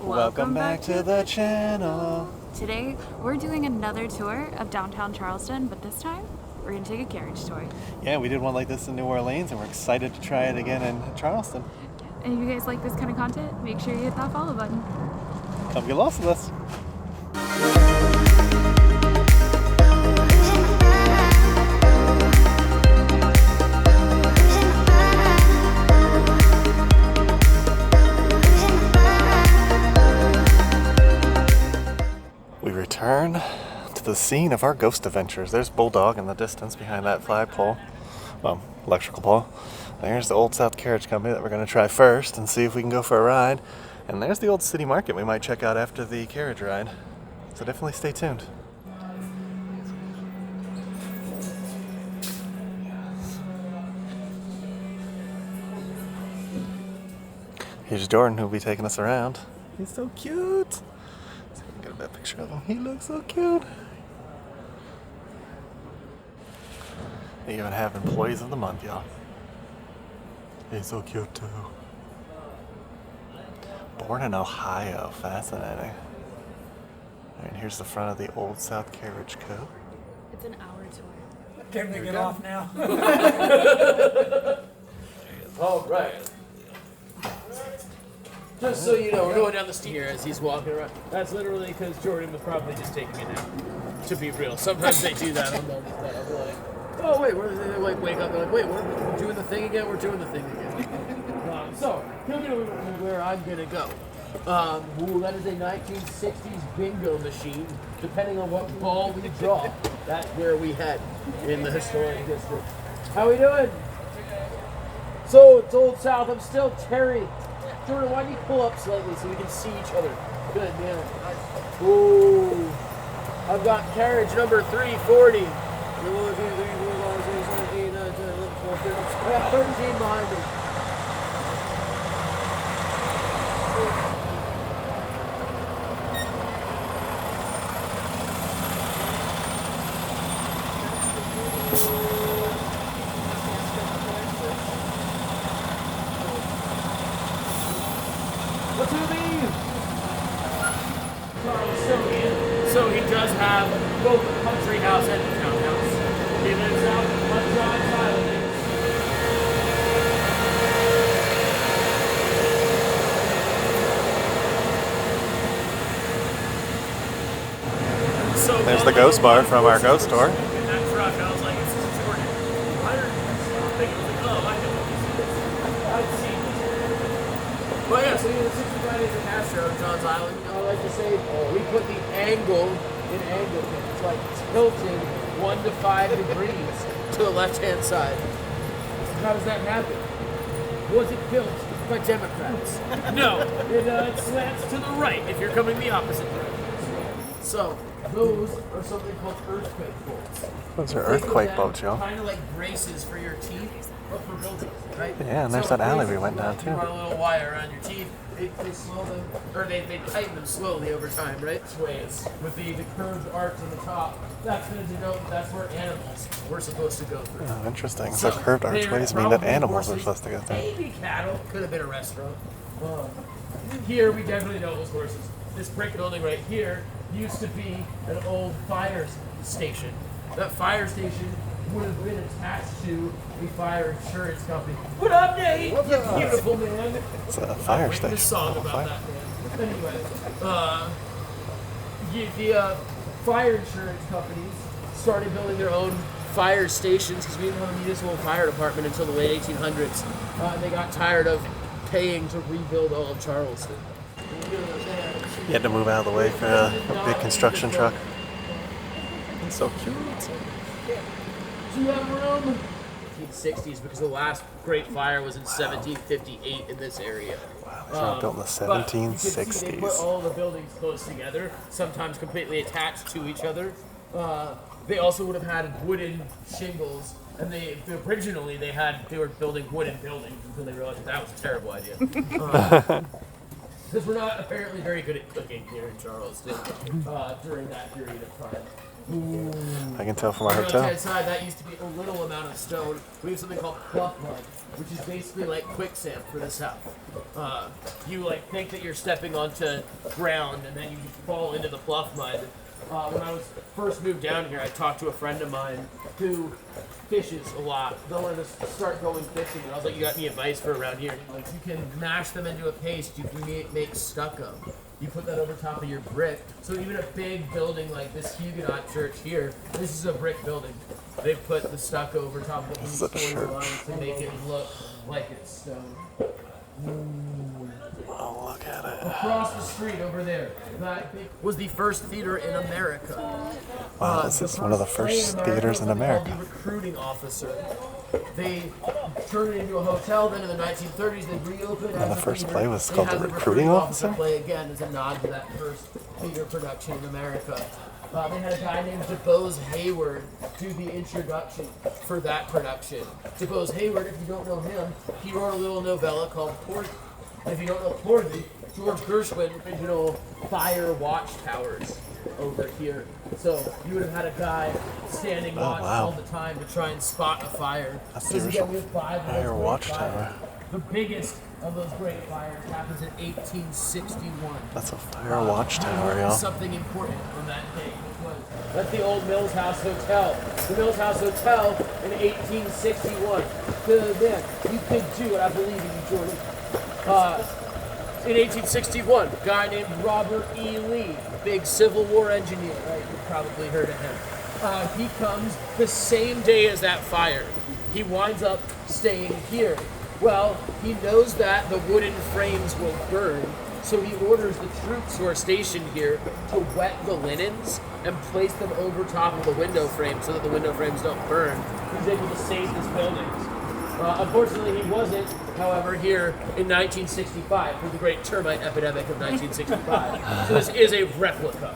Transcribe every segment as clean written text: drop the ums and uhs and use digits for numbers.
Welcome back to the channel. Today, we're doing another tour of downtown Charleston, but this time, we're going to take a carriage tour. Yeah, we did one like this in New Orleans, and we're excited to try it again in Charleston. And if you guys like this kind of content, make sure you hit that follow button. Come get lost with us. We return to the scene of our ghost adventures. There's Bulldog in the distance behind that flagpole. Well, electrical pole. There's the Old South Carriage Company that we're going to try first and see if we can go for a ride. And there's the old city market we might check out after the carriage ride. So definitely stay tuned. Here's Jordan, who'll be taking us around. He's so cute. See if we can get a better picture of him. He looks so cute. They even have employees of the month, y'all. He's so cute too. Born in Ohio, fascinating. And here's the front of the Old South Carriage Co. It's an hour tour. Can we get off now? All right. Just so you know, we're going down the steep here as he's walking around. That's literally because Jordan was probably just taking a nap. To be real, sometimes they do that. I'm like, oh wait, they like wake up. They're like, wait, we're doing the thing again. We're doing the thing again. So he'll get where I'm gonna go. That is a 1960s bingo machine. Depending on what ball we draw, that's where we head in the historic district. How we doing? So it's Old South. I'm still Terry. Jordan, why don't you pull up slightly so we can see each other? Good, yeah. Ooh. I've got carriage number 340. I got 13 behind me. What's with me? So he does have both the country house and the townhouse. He lives out on John's Island. So There's the ghost bar from our ghost tour. In that truck, I was like, "This is Jordan." I heard this. I was like, "Oh, I know what this is. I've seen this." But yeah, so the 65 days of Castro on John's Island. You know, I like to say we put the angle in angle. It's like tilted 1 to 5 degrees to the left-hand side. How does that happen? Was it built by Democrats? No, it slants to the right if you're coming the opposite direction. So those are something called earthquake bolts. Those are earthquake bolts, y'all. Kind of like braces for your teeth, but for buildings, right? Yeah, and there's that alley we went down You run too. a little wire around your teeth. They slow them, or they tighten them slowly over time, right? Ways with the curved arcs on the top. That's going to denote that's where animals were supposed to go through. Oh, interesting. So curved archways mean that animals are supposed to go through. Maybe cattle. Could have been a restaurant. Here we definitely know those horses. This brick building right here used to be an old fire station. That fire station would have been attached to a fire insurance company. What up, Nate? What's up? Beautiful man. It's a fire station. This song Oh, about fire. that, man. Anyway, the fire insurance companies started building their own fire stations because we didn't have a municipal fire department until the late 1800s. And they got tired of paying to rebuild all of Charleston. You had to move out of the way for a big construction truck. It's so cute. Do you have room? 1960s, because the last great fire was in 1758 in this area. Wow, these were built in the But you can see they put 1760s. all the buildings close together, sometimes completely attached to each other. They also would have had wooden shingles, and they were building wooden buildings until they realized that was a terrible idea. Because we're not apparently very good at cooking here in Charleston during that period of time. I can tell from our On the hotel. left-hand side, that used to be a little amount of stone. We have something called pluff mud, which is basically like quicksand for the south. You like think that you're stepping onto ground, and then you fall into the pluff mud. When I was first moved down here, I talked to a friend of mine who fishes a lot. They wanted to start going fishing, and I was like, "You got any advice for around here?" Like, you can mash them into a paste. You can make stucco. You put that over top of your brick. So even a big building like this Huguenot church here, this is a brick building. They put the stucco over top of it This is a church. to make it look like it's stone. Oh, look at it. Across the street over there, that was the first theater in America. Wow, this is one of the first theaters in America. The recruiting officer. They turned it into a hotel. Then in the 1930s, they reopened. And the as a first theater. play was They called had The Recruiting Officer? Play again as a nod to that first theater production in America. They had a guy named DeBose Hayward do the introduction for that production. DeBose Hayward, if you don't know him, he wrote a little novella called Porgy. And if you don't know Porgy, George Gershwin, original fire watchtowers over here. So you would have had a guy standing watch all the time to try and spot a fire. That's So the again, original we have five of those fire great watchtower. fires. The biggest of those great fires happens in 1861. That's a fire watchtower, y'all. Something important on that day. That's the old Mills House Hotel. The Mills House Hotel in 1861. Then you could do it. I believe in you, Jordan. In 1861, a guy named Robert E. Lee, big Civil War engineer, right? You've probably heard of him. He comes the same day as that fire. He winds up staying here. Well, he knows that the wooden frames will burn, so he orders the troops who are stationed here to wet the linens and place them over top of the window frame so that the window frames don't burn. He's able to save his buildings. Unfortunately, he wasn't, however, here in 1965 for the great termite epidemic of 1965. So this is a replica.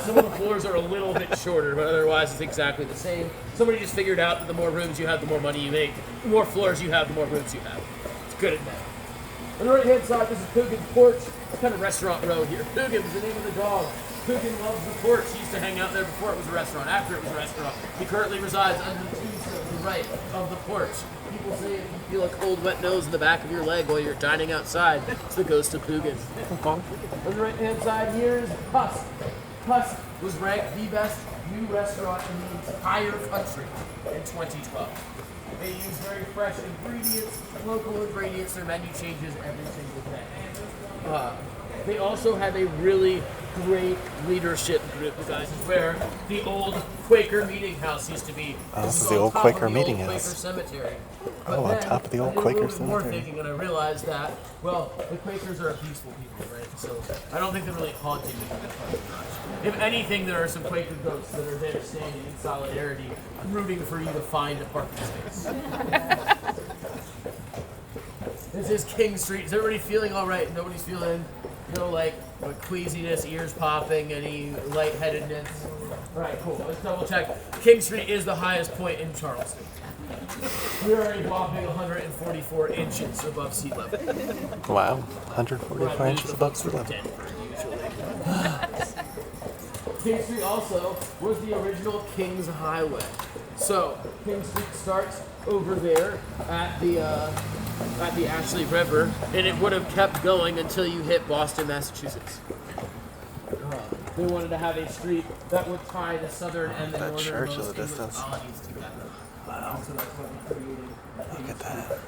Some of the floors are a little bit shorter, but otherwise it's exactly the same. Somebody just figured out that the more rooms you have, the more money you make. The more floors you have, the more rooms you have. It's good at that. On the right-hand side, this is Coogan's Porch. It's kind of restaurant row here. Coogan's the name of the dog. Coogan loves the porch. He used to hang out there before it was a restaurant, after it was a restaurant. He currently resides under the tombstone to the right of the porch. People say if you feel a cold, wet nose in the back of your leg while you're dining outside, it's the ghost of Coogan. On the right-hand side here is Husk. Husk was ranked the best new restaurant in the entire country in 2012. They use very fresh ingredients, local ingredients. Their menu changes every single day. They also have a really great leadership group, you guys. It's where the old Quaker meeting house used to be. This is on the old top Quaker of the meeting old house. Quaker cemetery. Oh, on top of the old I did Quaker a little bit more cemetery. thinking, and I realized that, well, the Quakers are a peaceful people, right? So I don't think they're really haunting me that much. If anything, there are some Quaker ghosts that are there standing in solidarity, rooting for you to find a parking space. This is King Street. Is everybody feeling all right? Nobody's feeling, like queasiness, ears popping, any lightheadedness? All right, cool. Let's double check. King Street is the highest point in Charleston. We are a whopping 144 inches above sea level. Wow, 144 inches above sea level. Denver, usually. King Street also was the original King's Highway. So King Street starts over there at the Ashley River, and it would have kept going until you hit Boston, Massachusetts. They wanted to have a street that would tie the southern and the That northern church in the English distance. colonies together. Wow, So that's what we created. look at that.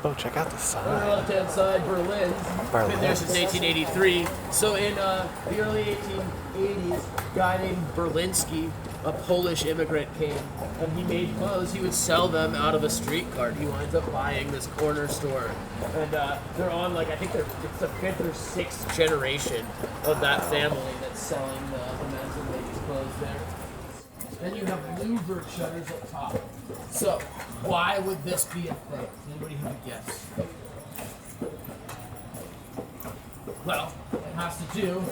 Oh, check out the On the sign. left-hand side, Berlin's been there since 1883. So in the early 1880s, a guy named Berlinski, a Polish immigrant, came and he made clothes. He would sell them out of a street cart. He winds up buying this corner store, and they're on I think it's the 5th or 6th generation of that family that's selling the men's and ladies' clothes there. Then you have louvered shutters up top. So, why would this be a thing? Anybody have a guess? Well, it has to do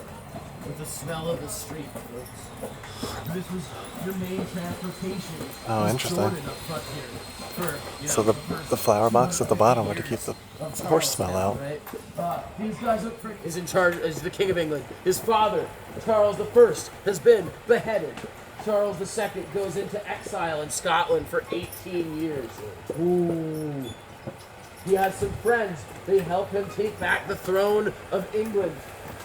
with the smell of the street, folks. This was the main transportation. Oh, was interesting. Jordan up front here for, So the flower box at the bottom were to keep the horse smell out. Right? These guys up front is in charge, is the King of England. His father, Charles I, has been beheaded. Charles II goes into exile in Scotland for 18 years. Ooh. He has some friends. They help him take back the throne of England.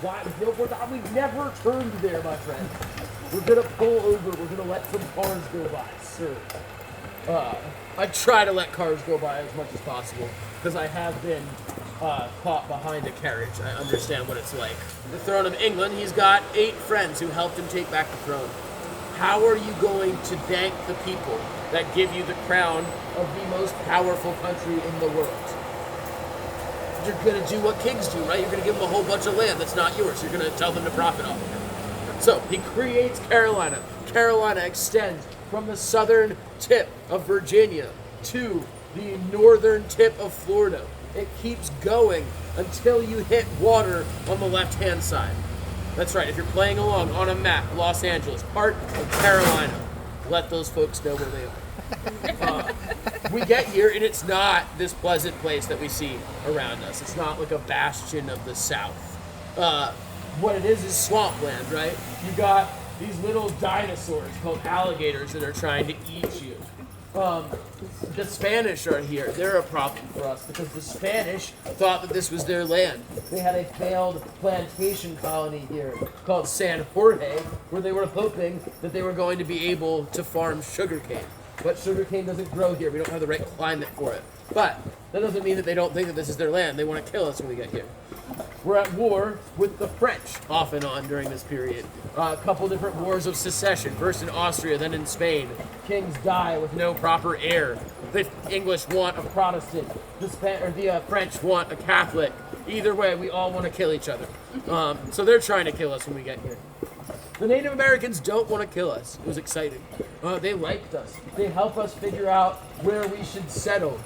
Why? We never turned there, my friend. We're gonna pull over. We're gonna let some cars go by, sir. I try to let cars go by as much as possible because I have been caught behind a carriage. I understand what it's like. The throne of England. He's got 8 friends who helped him take back the throne. How are you going to thank the people that give you the crown of the most powerful country in the world? You're going to do what kings do, right? You're going to give them a whole bunch of land that's not yours. You're going to tell them to profit off of it. So he creates Carolina. Carolina extends from the southern tip of Virginia to the northern tip of Florida. It keeps going until you hit water on the left-hand side. That's right, if you're playing along on a map, Los Angeles, part of Carolina, let those folks know where they are. We get here, and it's not this pleasant place that we see around us. It's not like a bastion of the South. What it is swampland, right? You got these little dinosaurs called alligators that are trying to eat you. The Spanish are here. They're a problem for us because the Spanish thought that this was their land. They had a failed plantation colony here called San Jorge, where they were hoping that they were going to be able to farm sugarcane. But sugarcane doesn't grow here. We don't have the right climate for it. But that doesn't mean that they don't think that this is their land. They want to kill us when we get here. We're at war with the French off and on during this period. A couple different wars of secession, first in Austria, then in Spain. Kings die with no proper heir. The English want a Protestant. The French want a Catholic. Either way, we all want to kill each other. So they're trying to kill us when we get here. The Native Americans don't want to kill us. It was exciting. They liked us. They help us figure out where we should settle.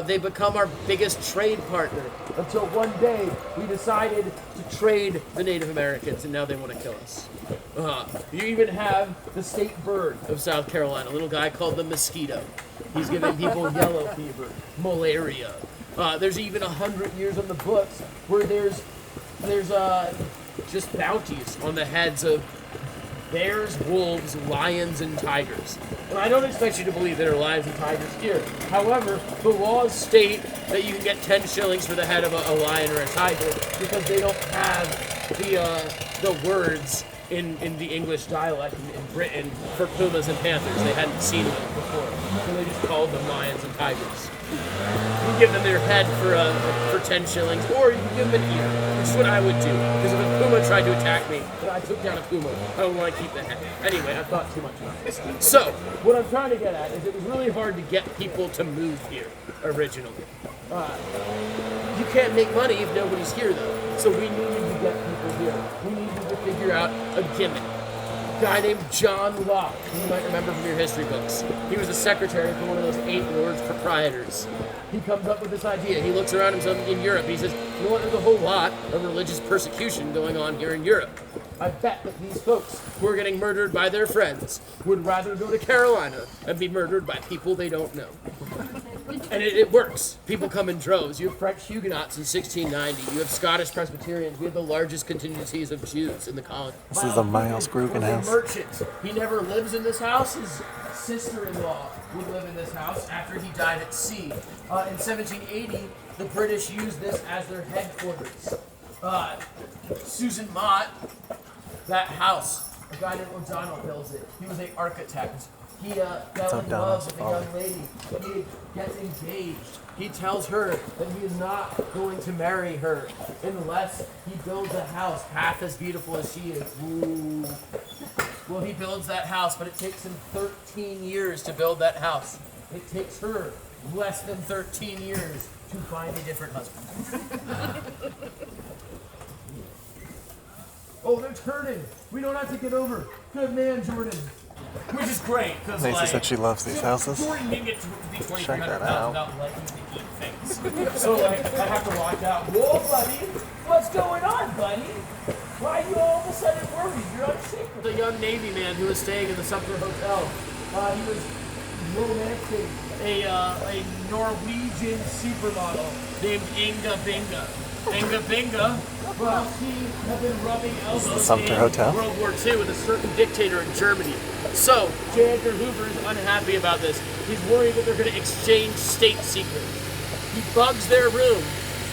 They become our biggest trade partner until one day we decided to trade the Native Americans, and now they want to kill us. You even have the state bird of South Carolina, a little guy called the mosquito. He's giving people yellow fever, malaria. There's even 100 years on the books where there's just bounties on the heads of bears, wolves, lions, and tigers. And I don't expect you to believe there are lions and tigers here. However, the laws state that you can get 10 shillings for the head of a lion or a tiger because they don't have the words in the English dialect in Britain for pumas and panthers. They hadn't seen them before. So they just called them lions and tigers. You can give them their head for 10 shillings, or you can give them an ear, which is what I would do. Because if a puma tried to attack me, and I took down a puma, I would want to keep the head. Anyway, I thought too much about this. So, what I'm trying to get at is it was really hard to get people to move here originally. You can't make money if nobody's here, though. So we needed to get people here. We needed to figure out a gimmick. A guy named John Locke, who you might remember from your history books. He was a secretary for one of those 8 Lords Proprietors. He comes up with this idea. He looks around himself in Europe. He says, you know what, there's a whole lot of religious persecution going on here in Europe. I bet that these folks who are getting murdered by their friends would rather go to Carolina and be murdered by people they don't know. And it works. People come in droves. You have French Huguenots in 1690. You have Scottish Presbyterians. We have the largest contingencies of Jews in the colony. This is the Miles Grugan house. A merchant. He never lives in this house. His sister-in-law would live in this house after he died at sea. In 1780, the British used this as their headquarters. Susan Mott, that house, a guy named O'Donnell builds it. He was an architect. He fell in love with a young lady. He gets engaged. He tells her that he is not going to marry her unless he builds a house half as beautiful as she is. Ooh. Well, he builds that house, but it takes him 13 years to build that house. It takes her less than 13 years to find a different husband. Oh, they're turning. We don't have to get over. Good man, Jordan. Which is great, because Macy said she loves these houses. Jordan didn't get to be Check that 2,300 out. pounds without liking to eat things. So, I have to watch out. Whoa, buddy. What's going on, buddy? Why are you all of a sudden working? young Navy man who was staying in the Sumter Hotel. He was romancing a Norwegian supermodel named Inga Binga. Inga Binga, well, he had been rubbing elbows Sumter in Hotel? World War II with a certain dictator in Germany. So, J. Edgar Hoover is unhappy about this. He's worried that they're going to exchange state secrets. He bugs their room.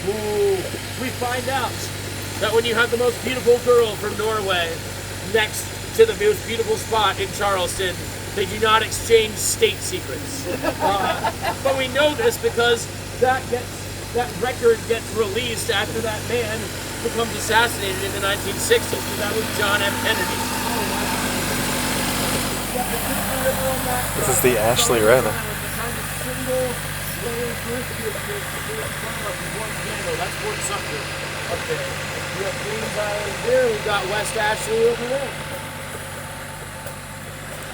Ooh. We find out that when you have the most beautiful girl from Norway next to the most beautiful spot in Charleston, they do not exchange state secrets. But we know this because that record gets released after that man becomes assassinated in the 1960s. That was John F. Kennedy. This is the Ashley River. That's Fort Sumter up there. We have James Island here. We've got West Ashley over there.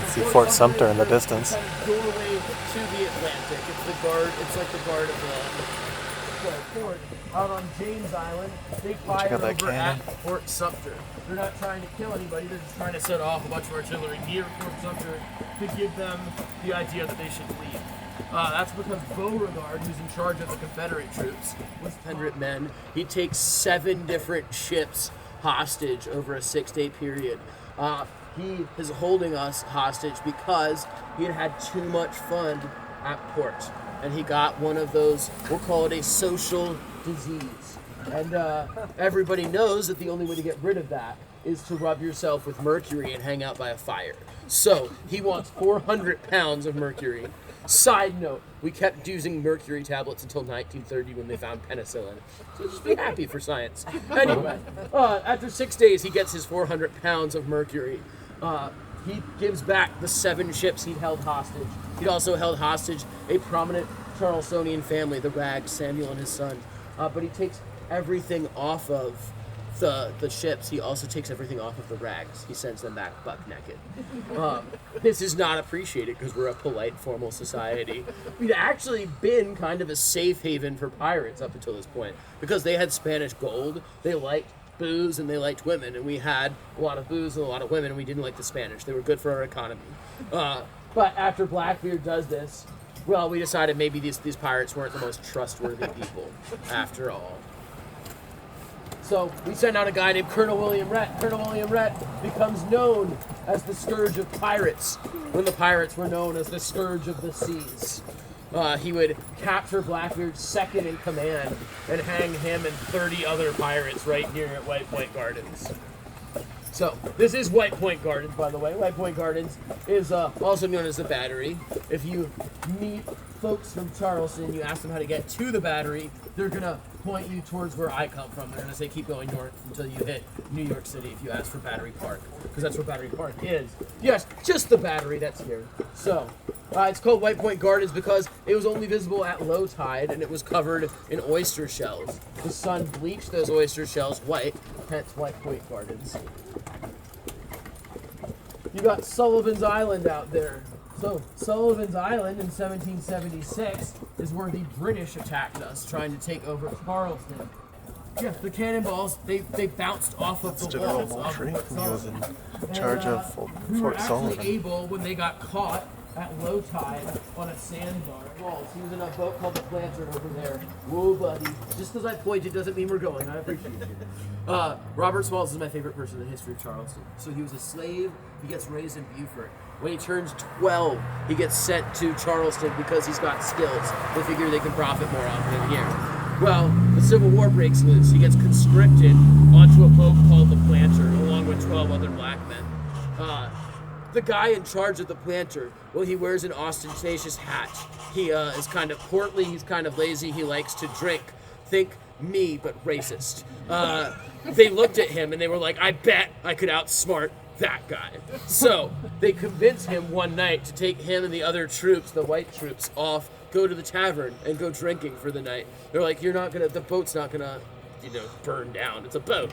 See Fort Sumter in the distance. Kind of doorway to the Atlantic. It's the guard. It's like the guard of the fort out on James Island. They fire over cannon. at Fort Sumter. They're not trying to kill anybody. They're just trying to set off a bunch of artillery near Fort Sumter to give them the idea that they should leave. That's because Beauregard, who's in charge of the Confederate troops, with 100 men, he takes 7 different ships hostage over a 6-day period. He is holding us hostage because he had had too much fun at port. And he got one of those, we'll call it a social disease. And everybody knows that the only way to get rid of that is to rub yourself with mercury and hang out by a fire. So he wants 400 pounds of mercury. Side note, we kept using mercury tablets until 1930 when they found penicillin. So just be happy for science. Anyway, after 6 days, he gets his 400 pounds of mercury. He gives back the 7 ships he'd held hostage. He'd also held hostage a prominent Charlestonian family, the Rags, Samuel and his son. But he takes everything off of the ships. He also takes everything off of the Rags. He sends them back buck naked. This is not appreciated because we're a polite, formal society. We'd actually been kind of a safe haven for pirates up until this point because they had Spanish gold. They liked booze and they liked women, and we had a lot of booze and a lot of women, and we didn't like the Spanish. They were good for our economy. But after Blackbeard does this, well, we decided maybe these pirates weren't the most trustworthy people after all. So we sent out a guy named Colonel William Rhett. Colonel William Rhett becomes known as the scourge of pirates when the pirates were known as the scourge of the seas. He would capture Blackbeard's second in command and hang him and 30 other pirates right here at White Point Gardens. So, this is White Point Gardens, by the way. White Point Gardens is also known as the Battery. If you meet folks from Charleston, you ask them how to get to the Battery, they're going to point you towards where I come from. They're going to say, keep going north until you hit New York City if you ask for Battery Park, because that's where Battery Park is. Yes, just the Battery that's here. So, it's called White Point Gardens because it was only visible at low tide and it was covered in oyster shells. The sun bleached those oyster shells white, hence White Point Gardens. You got Sullivan's Island out there. So, Sullivan's Island in 1776 is where the British attacked us, trying to take over Charleston. Yeah, the cannonballs, they bounced off of the General walls. Moultrie, Of he was in and, charge of we were Fort actually Sullivan. able, when they got caught at low tide on a sandbar walls. He was in a boat called the Planter over there. Whoa, buddy. Just because I pointed doesn't mean we're going. I appreciate you. Robert Smalls is my favorite person in the history of Charleston. So he was a slave. He gets raised in Beaufort. When he turns 12, he gets sent to Charleston because he's got skills. They figure they can profit more off him here. Well, the Civil War breaks loose. He gets conscripted onto a boat called the Planter, along with 12 other black men. The guy in charge of the Planter, well, he wears an ostentatious hat. He is kind of portly, he's kind of lazy, he likes to drink. Think me, but racist. They looked at him and they were like, I bet I could outsmart that guy. So they convinced him one night to take him and the other troops, the white troops, off, go to the tavern and go drinking for the night. They're like, the boat's not gonna, burn down. It's a boat.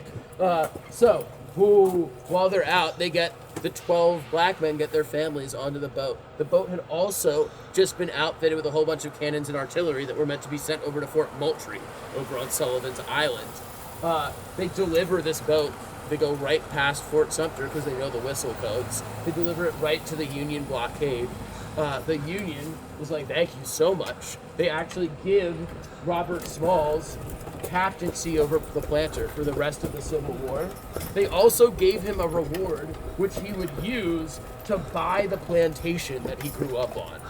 So while they're out, the 12 black men get their families onto the boat. The boat had also just been outfitted with a whole bunch of cannons and artillery that were meant to be sent over to Fort Moultrie over on Sullivan's Island. They deliver this boat They go right past Fort Sumter because they know the whistle codes. They deliver it right to the Union blockade. The Union was like, thank you so much. They actually give Robert Smalls captaincy over the planter for the rest of the Civil War. They also gave him a reward which he would use to buy the plantation that he grew up on.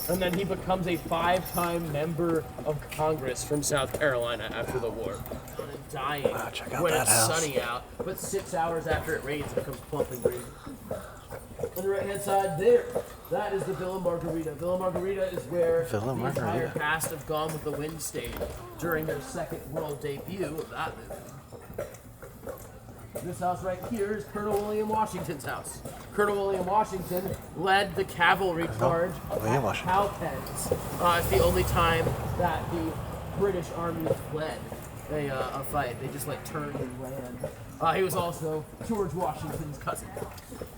And then he becomes a 5-time member of Congress from South Carolina after the war. And dying check out when that it's house. sunny out, but 6 hours after it rains, it becomes plump and green. On the right-hand side there, that is the Villa Margarita. Villa Margarita is where Villa the entire Margarita. cast of Gone with the Wind stayed during their second world debut of that movie. This house right here is Colonel William Washington's house. Colonel William Washington led the cavalry charge William at Washington. Cowpens. It's the only time that the British Army fled a fight. They just like turned and ran. He was also George Washington's cousin.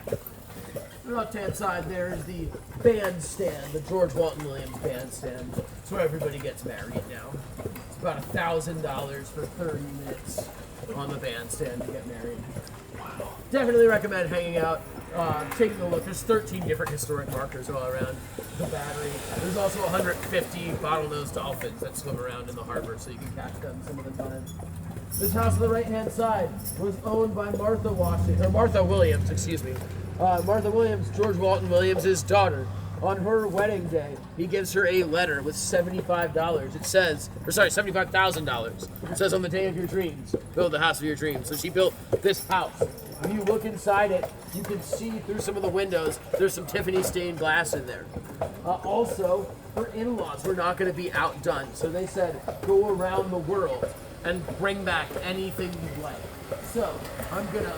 On the left-hand side there is the bandstand, the George Walton Williams bandstand. It's where everybody gets married now. It's about $1,000 for 30 minutes on the bandstand to get married. Wow. Definitely recommend hanging out, taking a look. There's 13 different historic markers all around the battery. There's also 150 bottlenose dolphins that swim around in the harbor, so you can catch them some of the time. This house on the right-hand side was owned by Martha Williams, excuse me. Martha Williams, George Walton Williams' daughter. On her wedding day, he gives her a letter with $75. It says, $75,000. It says, on the day of your dreams, build the house of your dreams. So she built this house. When you look inside it, you can see through some of the windows, there's some Tiffany stained glass in there. Also, her in-laws were not going to be outdone. So they said, go around the world and bring back anything you like. So, I'm going to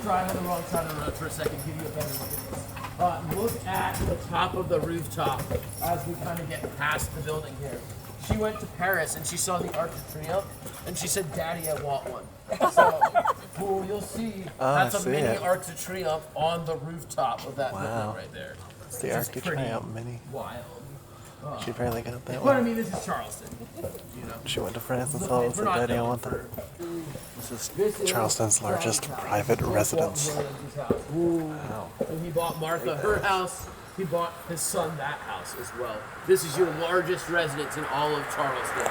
drive on the wrong side of the road for a second, give you a better look at this. Look at the top of the rooftop as we kind of get past the building here. She went to Paris and she saw the Arc de Triomphe and she said, Daddy, I want one. So, well, you'll see that's a mini Arc de Triomphe on the rooftop of that building right there. It's the Arc de Triomphe mini. Wild. She apparently got that But one. I mean, this is Charleston. You know? She went to France and saw it and said, Daddy, I want that. This is Charleston's largest private residence. Wow. And he bought Martha her house. He bought his son that house as well. This is your largest residence in all of Charleston.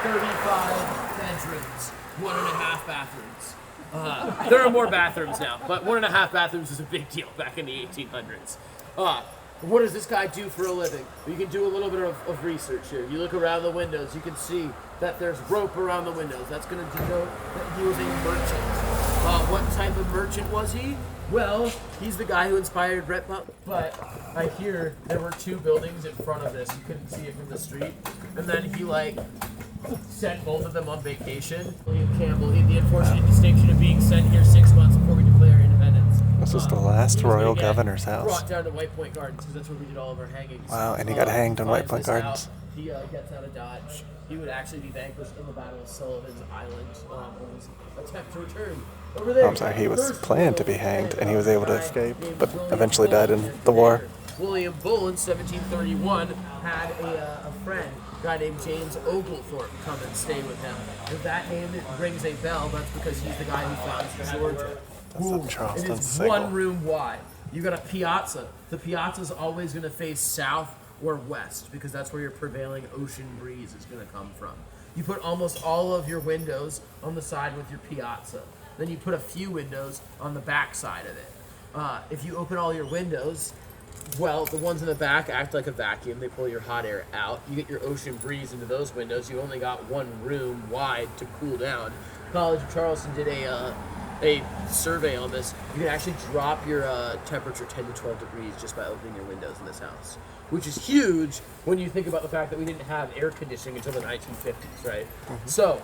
35 bedrooms, 1.5 bathrooms. There are more bathrooms now, but 1.5 bathrooms is a big deal back in the 1800s. What does this guy do for a living? You can do a little bit of research here. You look around the windows, you can see that there's rope around the windows. That's going to denote that he was a merchant. What type of merchant was he? Well, he's the guy who inspired Brett Butler. But I hear there were 2 buildings in front of this. You couldn't see it from the street. And then he sent both of them on vacation. William Campbell, he had the unfortunate distinction of being sent here 6 months before we declare independence. This was the last royal governor's house. Brought down to White Point Gardens because that's where we did all of our hangings. Wow, and he got hanged on White Point Gardens. He gets out of Dodge. He would actually be vanquished in the Battle of Sullivan's Island on his attempt to return. Over there, I'm sorry, he was planned to be hanged and he was able to escape, but eventually died in the war. William Bull in 1731 had a friend, a guy named James Oglethorpe, come and stay with him. If that name rings a bell, that's because he's the guy who found Georgia. That's a Charleston It is single. 1 room wide. You got a piazza. The piazza's always going to face south or west because that's where your prevailing ocean breeze is going to come from. You put almost all of your windows on the side with your piazza. Then you put a few windows on the back side of it. If you open all your windows, well, the ones in the back act like a vacuum. They pull your hot air out. You get your ocean breeze into those windows. You only got 1 room wide to cool down. College of Charleston did a survey on this. You can actually drop your temperature 10 to 12 degrees just by opening your windows in this house, which is huge when you think about the fact that we didn't have air conditioning until the 1950s, right? Mm-hmm. So,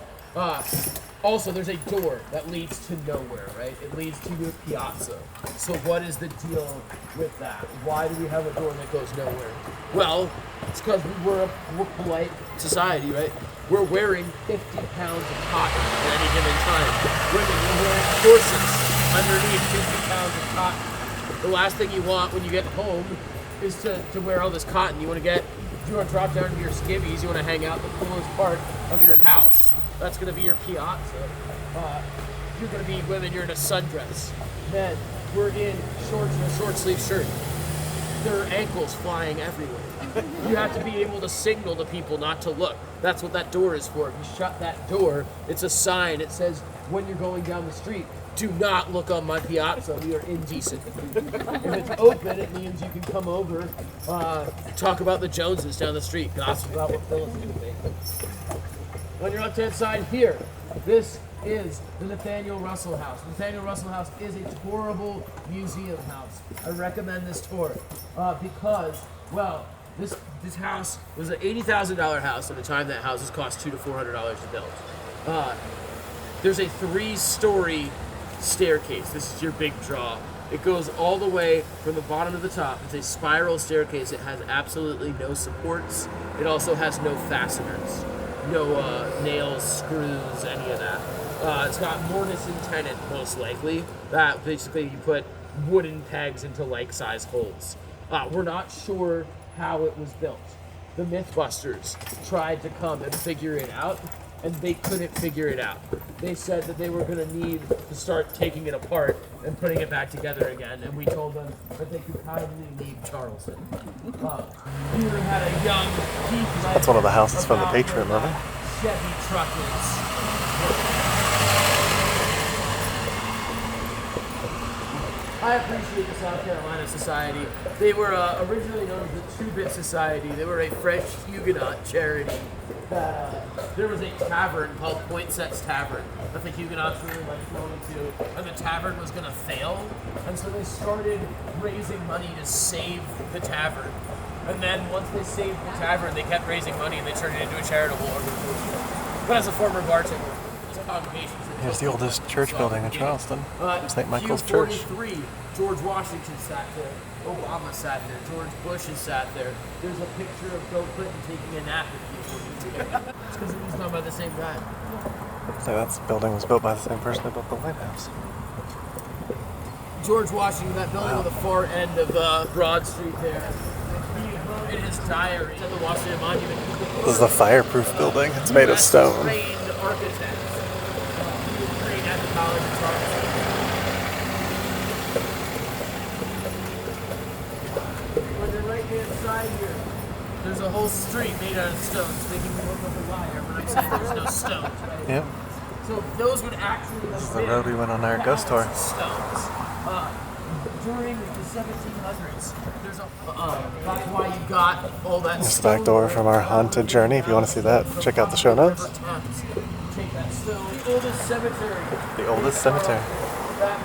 also there's a door that leads to nowhere, right? It leads to your piazza. So what is the deal with that? Why do we have a door that goes nowhere? Well, it's because we're a polite society, right? We're wearing 50 pounds of cotton at any given time. Women are wearing corsets underneath 50 pounds of cotton. The last thing you want when you get home is to wear all this cotton. You want to drop down to your skivvies. You want to hang out the coolest part of your house. That's going to be your piazza. you're going to be women, you're in a sundress. Men, we're in shorts and a short sleeve shirt. There are ankles flying everywhere. You have to be able to signal to people not to look. That's what that door is for. If you shut that door, it's a sign. It says, when you're going down the street, do not look on my piazza. We are indecent. If it's open, it means you can come over, talk about the Joneses down the street, gossip about what Phyllis is going to make. On your left-hand side here, this is the Nathaniel Russell House. Nathaniel Russell House is a tourable museum house. I recommend this tour because, well, this house was an $80,000 house at the time that houses cost $200 to $400 to build. There's a 3-story staircase. This is your big draw. It goes all the way from the bottom to the top. It's a spiral staircase. It has absolutely no supports. It also has no fasteners. No nails, screws, any of that. It's got mortise and tenon, most likely. That basically you put wooden pegs into like-size holes. We're not sure how it was built. The Mythbusters tried to come and figure it out, and they couldn't figure it out. They said that they were going to need to start taking it apart and putting it back together again, and we told them that they could kindly leave Charleston. Here had a young Heath Ledger. That's one of the houses from the Patriot movie. Chevy truck is. I appreciate the South Carolina Society. They were originally known as the Two-Bit Society. They were a French Huguenot charity. There was a tavern called Poinset's Tavern that the Huguenots really liked going to, and the tavern was going to fail, and so they started raising money to save the tavern. And then once they saved the tavern, they kept raising money and they turned it into a charitable organization. But as a former bartender, these congregations. Here's the oldest church building in Charleston. St. Michael's Church. Q43, George Washington sat there. Obama sat there. George Bush has sat there. There's a picture of Bill Clinton taking a nap at Q43. It's because it was done by the same guy. So that building was built by the same person that built the White House. George Washington, that building on the far end of Broad Street there. He wrote in his diary at the Washington Monument. This is a fireproof building. It's made of stone. Trained architect. He was trained at the College of Charleston. On the right-hand side here, there's a whole street made out of stones, making me look like a liar when I'm saying there's no stones. Right? Yep. So those would actually have This is the road we went on our ghost tour. Stones. During the 1700s, there's that's why you got all that. This is the back door from our haunted journey. If you want to see that, check out the show notes. Take that stone. The oldest cemetery. The oldest cemetery.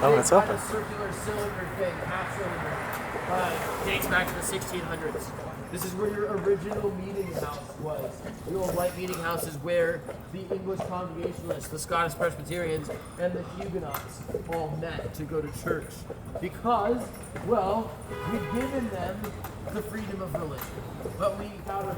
Oh, it's open. Circular cylinder thing, half cylinder, dates back to the 1600s. This is where your original meeting house was. The old white meeting house is where the English Congregationalists, the Scottish Presbyterians, and the Huguenots all met to go to church. Because, well, we've given them the freedom of religion. But Powder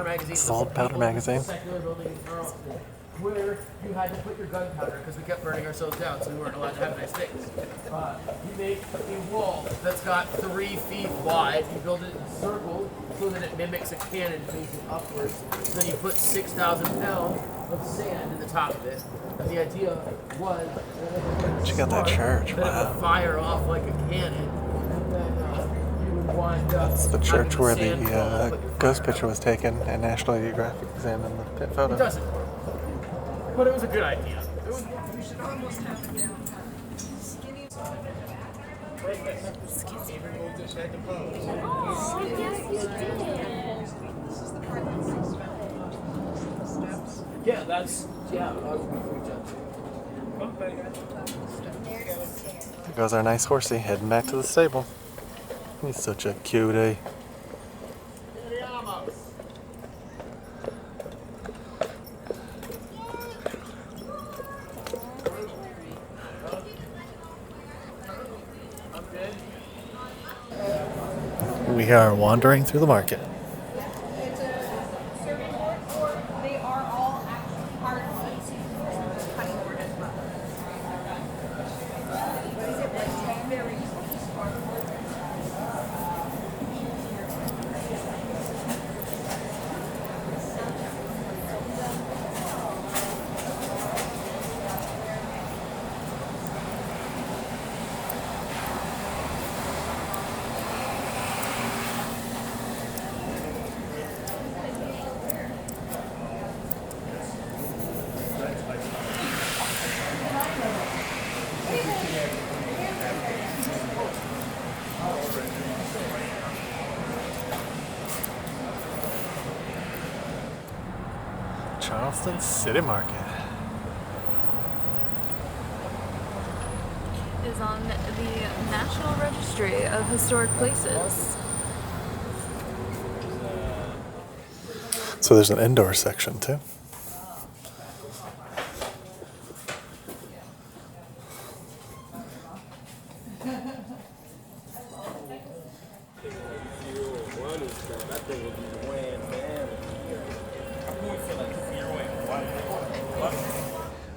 Magazine was Salt Powder Magazine. a secular building in Charleston, where you had to put your gunpowder because we kept burning ourselves down, so we weren't allowed to have nice things. You make a wall that's got 3 feet wide. You build it in a circle so that it mimics a cannon facing upwards. Then you put 6,000 pounds of sand in the top of it. And the idea was that Check out that church. that it Wow. would fire off like a cannon, and then you would wind up. It's the church having where sand fall off the like your ghost fire. picture was taken and National Geographic examined the pit photo. It doesn't work. But it was a good idea. It was, You should almost have it downtown. Skinny. Oh, yes, you did. This is the part that's steps. yeah, that's, yeah, that would be free judge. There goes our nice horsey heading back to the stable. He's such a cutie. We are wandering through the market. It's a serving board, or they are all actually part of the cutting board as well. What is it, like 10 very Charleston City Market. Is on the National Registry of Historic Places. So there's an indoor section too.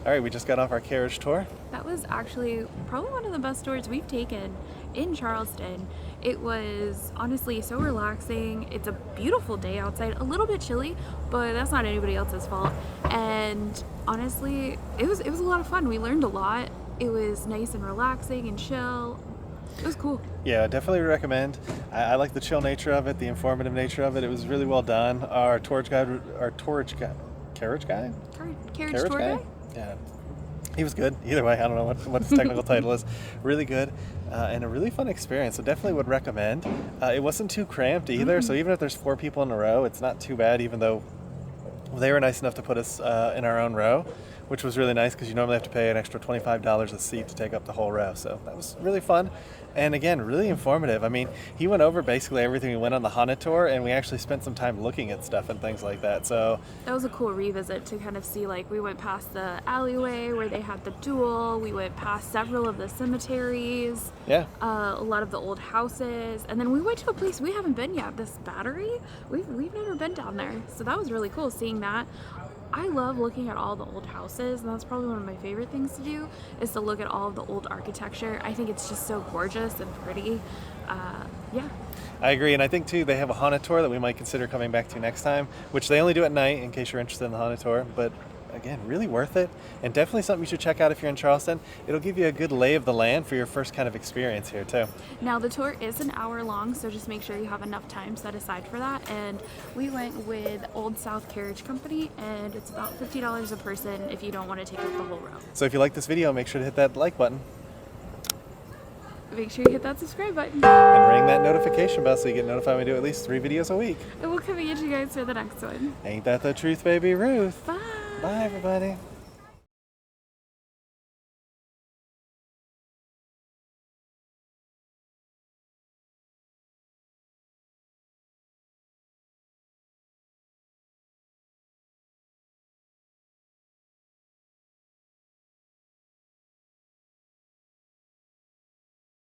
All right, we just got off our carriage tour. That was actually probably one of the best tours we've taken in Charleston. It was honestly so relaxing. It's a beautiful day outside, a little bit chilly, but that's not anybody else's fault. And honestly, it was a lot of fun. We learned a lot. It was nice and relaxing and chill. It was cool. Yeah, I definitely recommend. I like the chill nature of it, the informative nature of it. It was really well done. Our carriage guide? Carriage tour guy? Yeah, he was good. Either way, I don't know what his technical title is. Really good and a really fun experience. So definitely would recommend. It wasn't too cramped either. So even if there's 4 people in a row, it's not too bad. Even though they were nice enough to put us in our own row, which was really nice because you normally have to pay an extra $25 a seat to take up the whole row. So that was really fun. And again, really informative. I mean, he went over basically everything. We went on the haunted tour and we actually spent some time looking at stuff and things like that. So that was a cool revisit to kind of see, like, we went past the alleyway where they had the duel. We went past several of the cemeteries. Yeah. A lot of the old houses. And then we went to a place we haven't been yet, this Battery. We've never been down there. So that was really cool seeing that. I love looking at all the old houses, and that's probably one of my favorite things to do, is to look at all of the old architecture. I think it's just so gorgeous and pretty. Yeah. I agree, and I think too they have a haunted tour that we might consider coming back to next time, which they only do at night in case you're interested in the haunted tour. But again, really worth it, and definitely something you should check out if you're in Charleston. It'll give you a good lay of the land for your first kind of experience here too. Now the tour is an hour long, so just make sure you have enough time set aside for that. And we went with Old South Carriage Company, and it's about $50 a person if you don't want to take up the whole row. So if you like this video, make sure to hit that like button. Make sure you hit that subscribe button. And ring that notification bell so you get notified when we do at least 3 videos a week. And we'll come and get you guys for the next one. Ain't that the truth, baby Ruth? Bye. Bye, everybody.